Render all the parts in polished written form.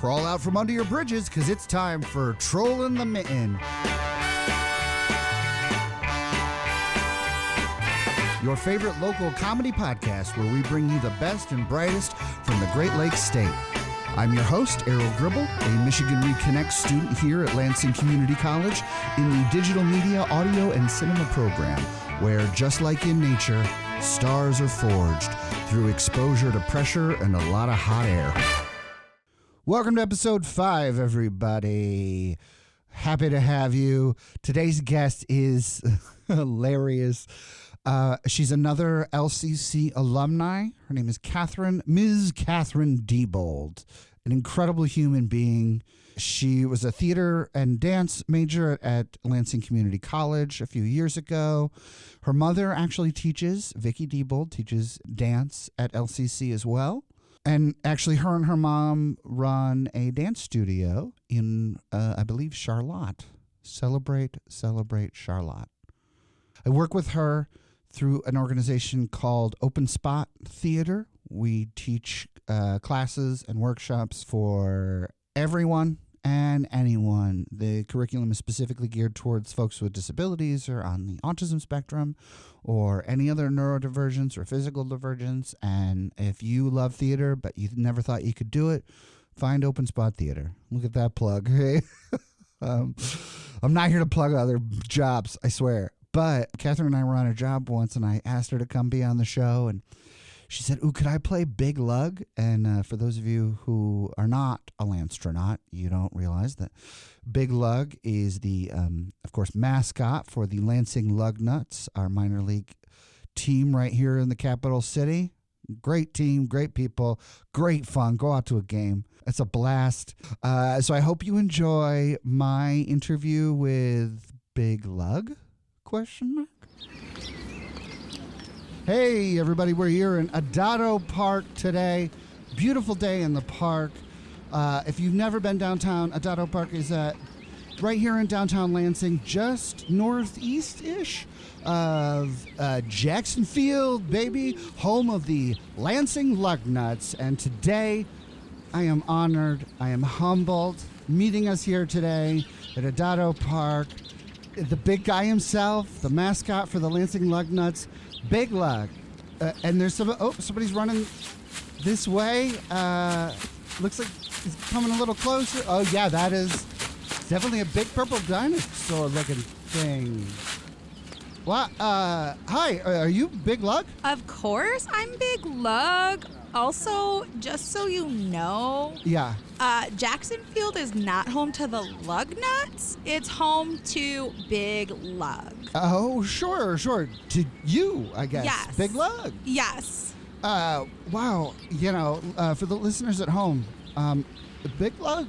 crawl out from under your bridges because it's time for Trollin' the Mitten. Your favorite local comedy podcast where we bring you the best and brightest from the Great Lakes State. I'm your host, Errol Gribble, a Michigan Reconnect student here at Lansing Community College in the Digital Media, Audio, and Cinema program, where, just like in nature, stars are forged through exposure to pressure and a lot of hot air. Welcome to episode 5, everybody. Happy to have you. Today's guest is hilarious. She's another LCC alumni. Her name is Ms. Catherine Diebold, an incredible human being. She was a theater and dance major at Lansing Community College a few years ago. Her mother actually teaches, Vicki Diebold, teaches dance at LCC as well. And actually, her and her mom run a dance studio in, I believe, Charlotte. Celebrate Charlotte. I work with her through an organization called Open Spot Theater. We teach classes and workshops for everyone and anyone. The curriculum is specifically geared towards folks with disabilities or on the autism spectrum or any other neurodivergence or physical divergence. And if you love theater but you never thought you could do it, find Open Spot Theater. Look at that plug. Hey, I'm not here to plug other jobs, I swear. But Catherine and I were on a job once, and I asked her to come be on the show, and she said, "Ooh, could I play Big Lug?" And for those of you who are not a Lanstronaut, you don't realize that Big Lug is the, of course, mascot for the Lansing Lugnuts, our minor league team right here in the capital city. Great team, great people, great fun. Go out to a game. It's a blast. So I hope you enjoy my interview with Big Lug. Question mark? Hey, everybody, we're here in Adado Park today. Beautiful day in the park. If you've never been downtown, Adado Park is right here in downtown Lansing, just northeast-ish of Jackson Field, baby, home of the Lansing Lugnuts. And today, I am honored, I am humbled, meeting us here today at Adado Park. The big guy himself, the mascot for the Lansing Lugnuts, Big Lug. And there's somebody's running this way. Looks like he's coming a little closer. Oh, yeah, that is definitely a big purple dinosaur looking thing. What? Hi, are you Big Lug? Of course, I'm Big Lug. Also, just so you know, yeah. Jackson Field is not home to the Lugnuts. It's home to Big Lug. Oh, sure. To you, I guess. Yes. Big Lug. Yes. Wow. You know, for the listeners at home, Big Lug,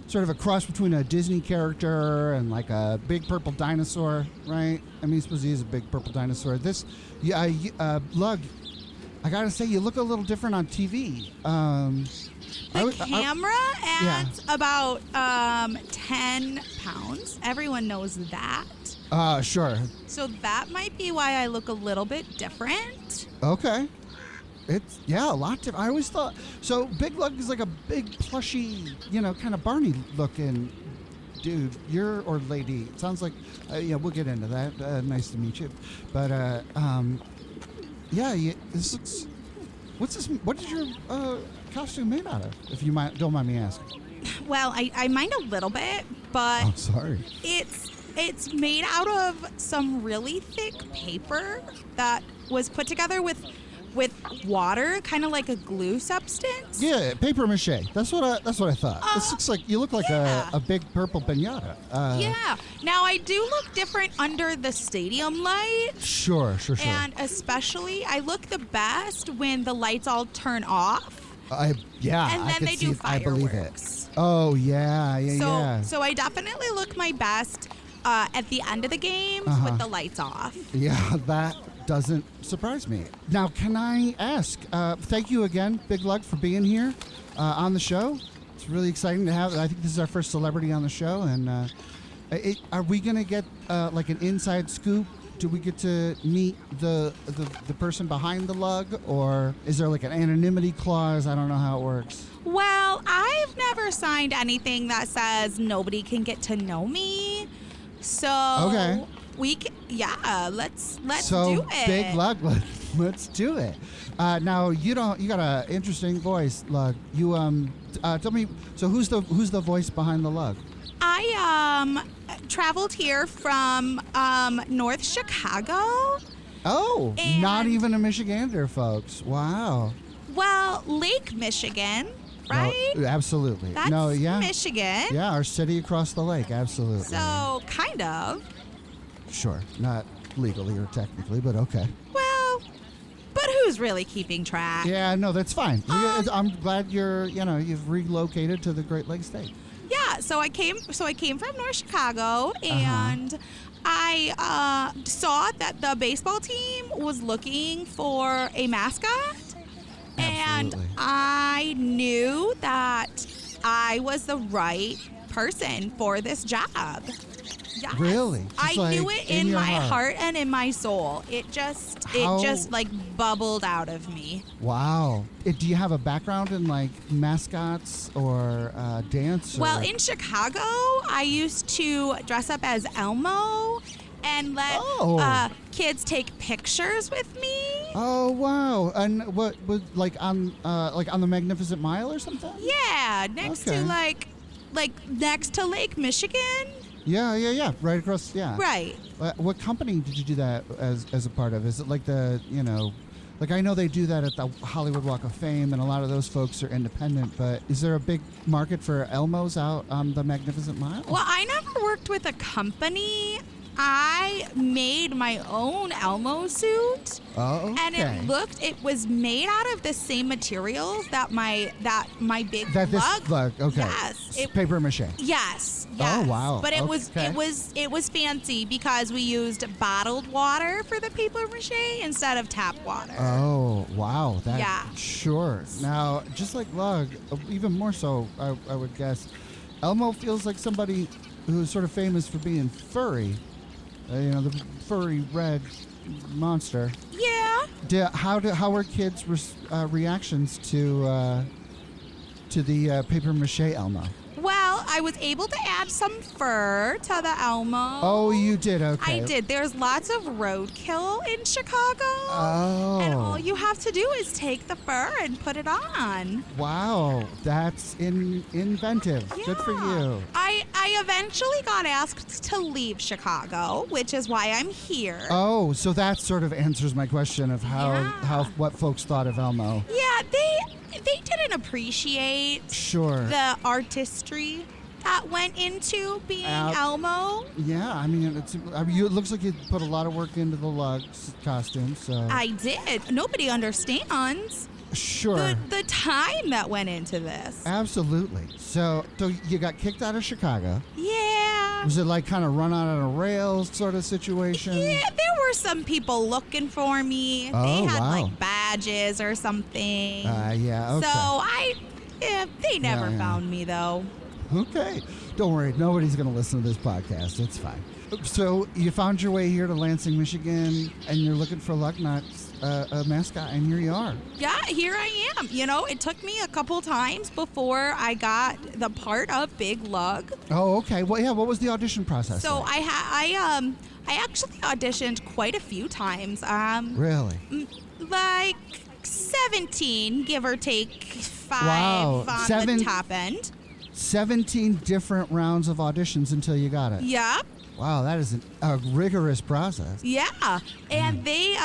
sort of a cross between a Disney character and like a big purple dinosaur, right? I mean, I suppose he is a big purple dinosaur. Lug, I gotta say, you look a little different on TV. The camera adds about 10 pounds. Everyone knows that. Sure. So that might be why I look a little bit different. Okay. It's, a lot different. I always thought, so Big Lug is like a big plushy, kind of Barney looking dude. Or lady. It sounds like, we'll get into that. Nice to meet you. But, this looks, what's this, what is your costume made out of, if you don't mind me asking? Well, I mind a little bit, but I'm sorry. It's made out of some really thick paper that was put together with water, kind of like a glue substance. Yeah, paper mache. That's what I thought. This looks like you look like a big purple piñata. Yeah. Now I do look different under the stadium light. Sure. And especially, I look the best when the lights all turn off. And then they do fireworks. I believe it. Oh yeah. So I definitely look my best at the end of the games with the lights off. Yeah, that doesn't surprise me. Now, can I ask, thank you again, Big Lug, for being here on the show. It's really exciting to have, I think this is our first celebrity on the show, and are we going to get like an inside scoop? Do we get to meet the person behind the lug, or is there like an anonymity clause? I don't know how it works. Well, I've never never signed anything that says nobody can get to know me. So Okay. let's So do it. Big Lug, let's do it. Now you got an interesting voice, Lug. You tell me. So who's the voice behind the Lug? I traveled here from North Chicago. Oh, not And- even a Michigander, folks. Wow. Well, Lake Michigan, right? No, absolutely. That's no, yeah. Michigan. Yeah, our city across the lake. Absolutely. So, kind of. Sure, not legally or technically, but okay. Well, but who's really keeping track? Yeah, no, that's fine. I'm glad you've relocated to the Great Lakes State. Yeah, so I came from North Chicago, and I saw that the baseball team was looking for a mascot, and Absolutely. I knew that I was the right person for this job. Yes. Really? I Just, knew like, it in in your my heart. heart and in my soul. It just like bubbled out of me. Wow. Do you have a background in like mascots or dance? Well, or- in Chicago, I used to dress up as Elmo and let kids take pictures with me. Oh wow! And what was like on the Magnificent Mile or something? Yeah, next Okay. to like next to Lake Michigan. Yeah. Right across. Yeah. Right. What company did you do that as a part of? Is it like like I know they do that at the Hollywood Walk of Fame, and a lot of those folks are independent. But is there a big market for Elmos out on the Magnificent Mile? Well, I never worked with a company. I made my own Elmo suit. Oh, okay. And it was made out of the same materials that my Big That this Lug. Lug, okay. Yes. Paper mache. Yes. Oh, wow. But it Okay. was fancy because we used bottled water for the paper mache instead of tap water. Oh, wow. That, Yeah. Sure. Now, just like Lug, even more so, I would guess, Elmo feels like somebody who's sort of famous for being furry. The furry red monster. Yeah. How were kids' reactions to the paper mache Elmo? Well, I was able to add some fur to the Elmo. Oh, you did. Okay. I did. There's lots of roadkill in Chicago. Oh. And all you have to do is take the fur and put it on. Wow, that's inventive. Good for Yeah. you. I eventually got asked to leave Chicago, which is why I'm here. Oh, so that sort of answers my question of what folks thought of Elmo. Yeah, they didn't appreciate Sure. the artistry that went into being Elmo. Yeah, I mean, it looks like you put a lot of work into the Lug costume. So I did. Nobody understands sure. the time that went into this. Absolutely. So you got kicked out of Chicago. Yeah. Was it like kind of run out on a rails sort of situation? Yeah, there were some people looking for me. Oh, they had wow. like badges or something. Yeah, okay. So they never Yeah. found me though. Okay. Don't worry. Nobody's going to listen to this podcast. It's fine. So you found your way here to Lansing, Michigan, and you're looking for Lugnuts, a mascot, and here you are. Yeah, here I am. It took me a couple times before I got the part of Big Lug. Oh, okay. Well, yeah. What was the audition process? So like? I actually auditioned quite a few times. Really? Like 17, give or take 5 Wow. on the top end. 17 different rounds of auditions until you got it. Yep. Wow, that is a rigorous process. Yeah, and they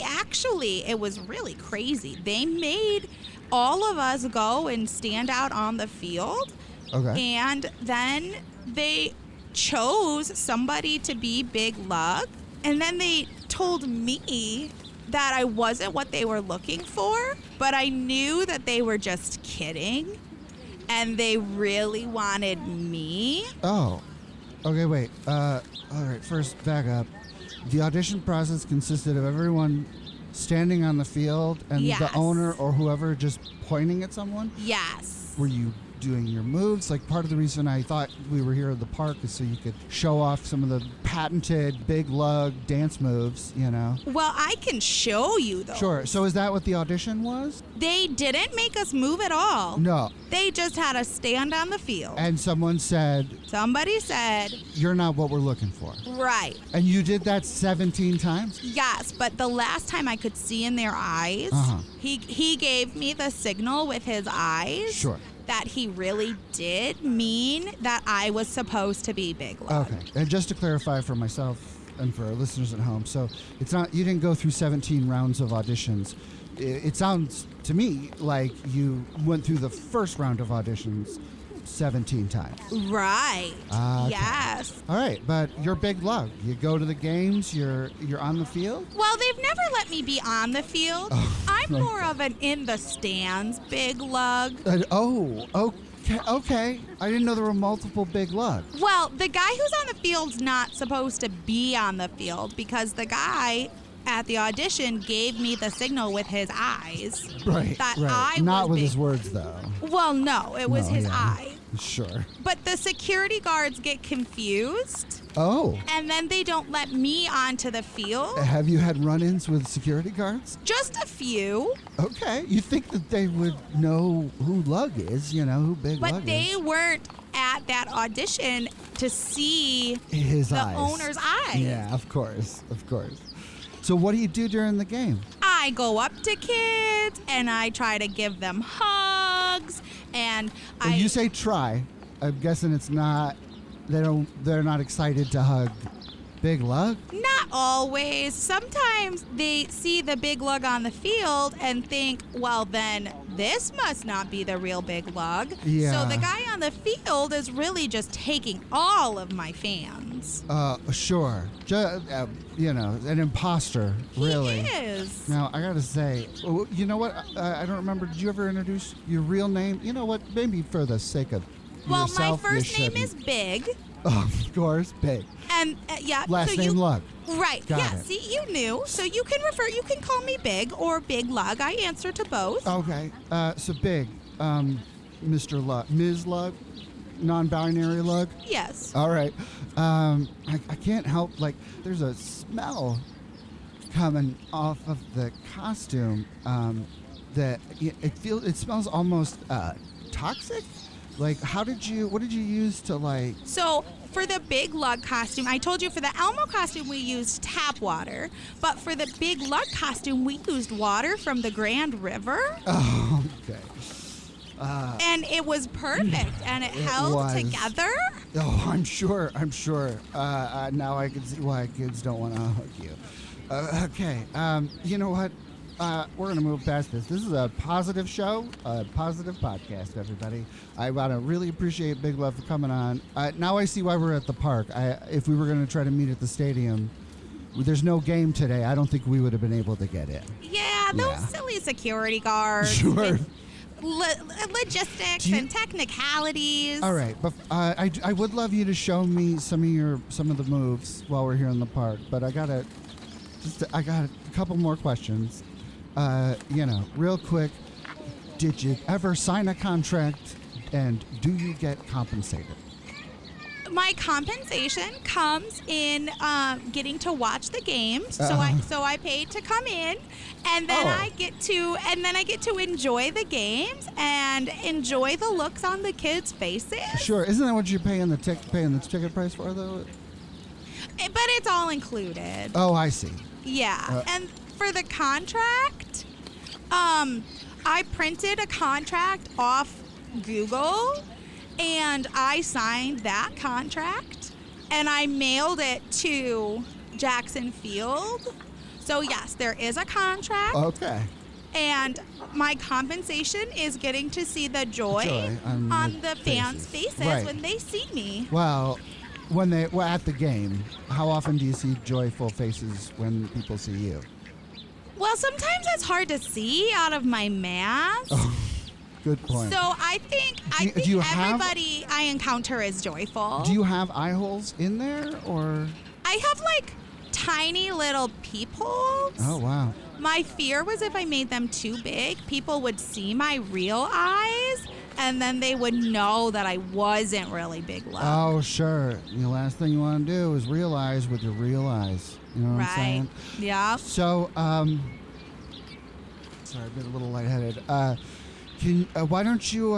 actually, it was really crazy. They made all of us go and stand out on the field. Okay. And then they chose somebody to be Big Lug. And then they told me that I wasn't what they were looking for, but I knew that they were just kidding. And they really wanted me. Oh. Okay, wait. All right, first, back up. The audition process consisted of everyone standing on the field and Yes. the owner or whoever just pointing at someone? Yes. Were you doing your moves. Like, part of the reason I thought we were here at the park is so you could show off some of the patented Big Lug dance moves, you know? Well, I can show you those. Sure. So is that what the audition was? They didn't make us move at all. No. They just had us stand on the field. And somebody said, "You're not what we're looking for." Right. And you did that 17 times? Yes, but the last time I could see in their eyes, he gave me the signal with his eyes. Sure. That he really did mean that I was supposed to be Big Lug. Okay. And just to clarify for myself and for our listeners at home, so it's not, you didn't go through 17 rounds of auditions. It sounds to me like you went through the first round of auditions 17 times. Right. Okay. Yes. All right, but you're Big Lug. You go to the games, you're on the field? Well, they've never let me be on the field. I'm more of an in the stands Big Lug. Okay. I didn't know there were multiple Big Lug. Well, the guy who's on the field's not supposed to be on the field because the guy at the audition gave me the signal with his eyes. Right. That right. I Not was with Big. his words, though. Well, no, it was his eye. Sure. But the security guards get confused. Oh. And then they don't let me onto the field. Have you had run-ins with security guards? Just a few. Okay. You think that they would know who Lug is, who Big Lug is. But they weren't at that audition to see his the eyes. owner's eyes. Yeah, of course. So what do you do during the game? I go up to kids and I try to give them hugs and You say try. I'm guessing it's not. They're not excited to hug Big Lug? Not always. Sometimes they see the Big Lug on the field and think, well, then this must not be the real Big Lug. Yeah. So the guy on the field is really just taking all of my fans. Sure. An imposter, really. He is. Now, I gotta say, you know what? I don't remember. Did you ever introduce your real name? You know what? Maybe for the sake of yourself, my first you name is shouldn't. Big. Of course, Big. And Last name Lug. Right. Got yeah. it. See, you knew. So you can call me Big or Big Lug. I answer to both. Okay. So Big, Mr. Lug, Ms. Lug, non-binary Lug. Yes. All right. I can't help, there's a smell coming off of the costume that it smells almost toxic. What did you use to So for the Big Lug costume, I told you for the Elmo costume we used tap water, but for the Big Lug costume we used water from the Grand River. Oh, okay. And it was perfect, and it held together. Oh, I'm sure. Now I can see why kids don't want to hug you. Okay. You know what? We're going to move past this. This is a positive show, a positive podcast, everybody. I want to really appreciate Big Love for coming on. Now I see why we're at the park. If we were going to try to meet at the stadium, there's no game today. I don't think we would have been able to get in. Yeah, those silly security guards. Sure. Logistics and technicalities. All right, but I would love you to show me some of the moves while we're here in the park. But I got a couple more questions. Real quick, did you ever sign a contract, and do you get compensated? My compensation comes in getting to watch the games. So I paid to come in, and then I get to enjoy the games and enjoy the looks on the kids' faces. Sure, isn't that what you're paying the ticket price for, though? But it's all included. Oh, I see. Yeah, and for the contract, I printed a contract off Google, and I signed that contract, and I mailed it to Jackson Field. So yes, there is a contract. Okay. And my compensation is getting to see the joy on the fans' faces when they see me. Well, when we're at the game, how often do you see joyful faces when people see you? Well, sometimes it's hard to see out of my mask. Oh, good point. So I think everybody I encounter is joyful. Do you have eye holes in there, or? I have tiny little peepholes. Oh, wow. My fear was if I made them too big, people would see my real eyes and then they would know that I wasn't really Big Lug. Oh, sure. The last thing you want to do is realize with your real eyes. You know what I'm saying? Yeah. So, sorry, I've been a little lightheaded. Why don't you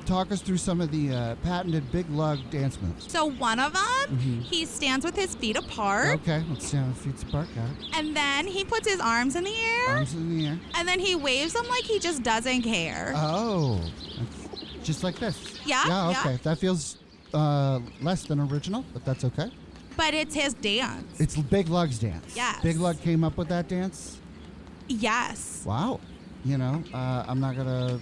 talk us through some of the patented Big Lug dance moves? So one of them, he stands with his feet apart. Okay, let's stand with feet apart. Got it. And then he puts his arms in the air. Arms in the air. And then he waves them like he just doesn't care. Oh, just like this. Yeah. Yeah. Okay, that feels less than original, but that's okay. But it's his dance. It's Big Lug's dance. Yes. Big Lug came up with that dance. Yes. Wow. You know, I'm not gonna.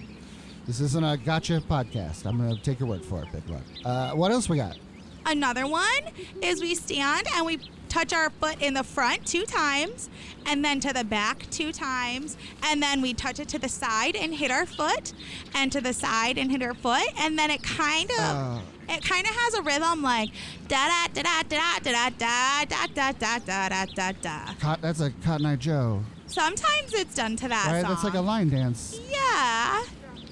This isn't a gotcha podcast. I'm gonna take your word for it, Big Lug. What else we got? Another one is we stand and we touch our foot in the front 2 times, and then to the back 2 times, and then we touch it to the side and hit our foot, and to the side and hit our foot, and then it kind of has a rhythm like da da da da da da da da da da da da da. That's a Cotton Eye Joe. Sometimes it's done to that Right, song. that's like a line dance. Yeah.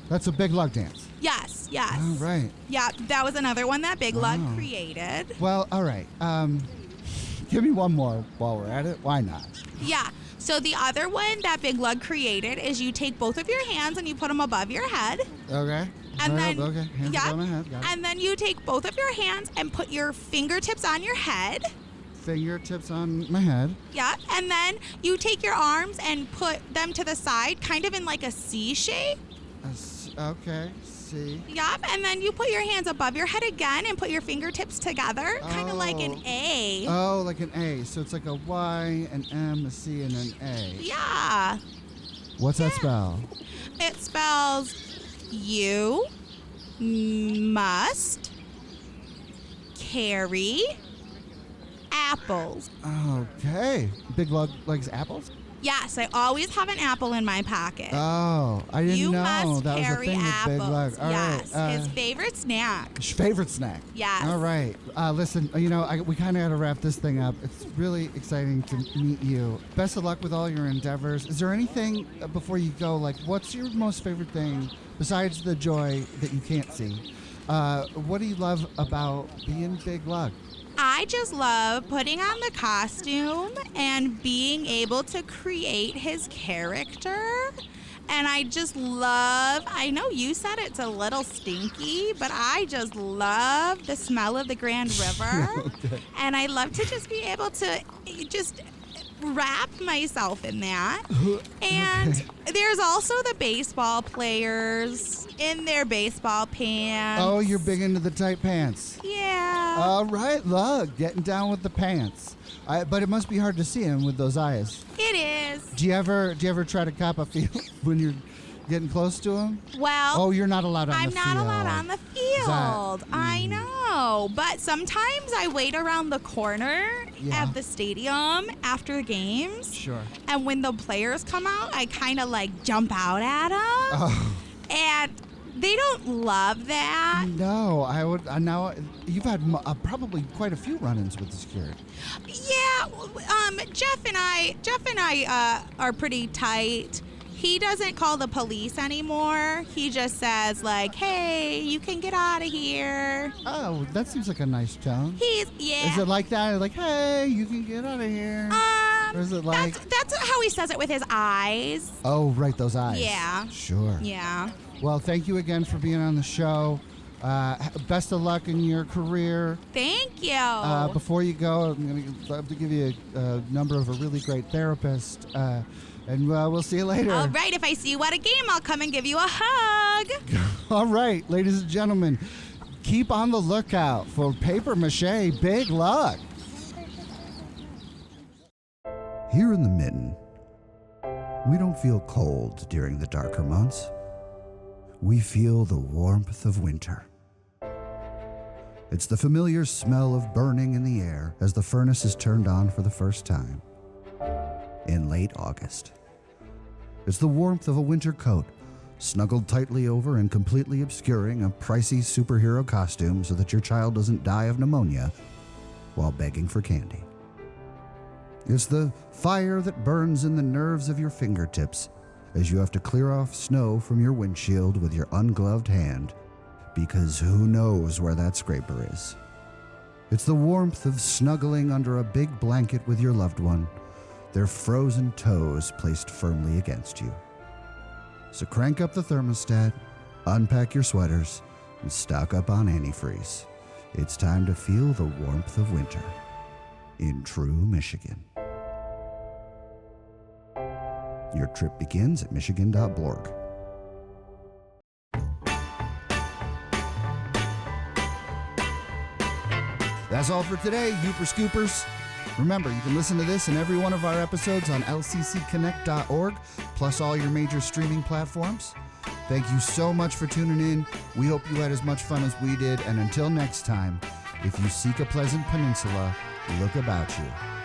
That's a Big Lug dance. Yes. All right. Yeah, that was another one that Big Lug Wow. created. Well, all right. Give me one more while we're at it. Why not? Yeah. So the other one that Big Lug created is you take both of your hands and you put them above your head. Okay. And Right, then okay. Hands above my head. Got it. And then you take both of your hands and put your fingertips on your head. Fingertips on my head. Yeah. And then you take your arms and put them to the side, kind of in like a C shape. Okay. See. Yup. And then you put your hands above your head again and put your fingertips together, kind of like an A. Oh, like an A. So it's like a Y, an M, a C, and an A. Yeah. What's that spell? It spells you must carry apples. Okay. Big Lug likes apples? Yes, I always have an apple in my pocket. Oh, I didn't You know must that was a carry thing with Big Lug. apples. All Yes, right. his favorite snack. Favorite snack. Yes. All right. Listen, we kind of got to wrap this thing up. It's really exciting to meet you. Best of luck with all your endeavors. Is there anything before you go, like, what's your most favorite thing besides the joy that you can't see? What do you love about being Big Lug? I just love putting on the costume and being able to create his character. And I just love, I know you said it's a little stinky, but I just love the smell of the Grand River. Okay. And I love to just be able to just wrap myself in that. And there's also the baseball players in their baseball pants. Oh, you're big into the tight pants. Yeah. All right, Lug, getting down with the pants. But it must be hard to see him with those eyes. It is. Do you ever try to cop a feel when you're getting close to him? Well, Oh, you're not allowed on I'm the field. not allowed on the field. I know. But sometimes I wait around the corner Yeah. at the stadium after games. Sure. And when the players come out, I kind of like jump out at them. Oh. And they don't love that. No, I would. Now you've had probably quite a few run-ins with the security. Yeah, Jeff and I are pretty tight. He doesn't call the police anymore. He just says like, "Hey, you can get out of here." Oh, that seems like a nice tone. Yeah. Is it like that? Like, hey, you can get out of here. Or is it like? That's how he says it with his eyes. Oh, right, those eyes. Yeah. Sure. Yeah. Well, thank you again for being on the show. Best of luck in your career. Thank you. Before you go, I'm going to love to give you a number of a really great therapist. And we'll see you later. All right. If I see you at a game, I'll come and give you a hug. All right, ladies and gentlemen, keep on the lookout for Paper Mache Big Lug. Here in the Mitten, we don't feel cold during the darker months. We feel the warmth of winter. It's the familiar smell of burning in the air as the furnace is turned on for the first time in late August. It's the warmth of a winter coat, snuggled tightly over and completely obscuring a pricey superhero costume so that your child doesn't die of pneumonia while begging for candy. It's the fire that burns in the nerves of your fingertips as you have to clear off snow from your windshield with your ungloved hand, because who knows where that scraper is. It's the warmth of snuggling under a big blanket with your loved one, their frozen toes placed firmly against you. So crank up the thermostat, unpack your sweaters, and stock up on antifreeze. It's time to feel the warmth of winter in true Michigan. Your trip begins at michigan.blorg. That's all for today, Youper Scoopers. Remember, you can listen to this and every one of our episodes on lccconnect.org, plus all your major streaming platforms. Thank you so much for tuning in. We hope you had as much fun as we did. And until next time, if you seek a pleasant peninsula, look about you.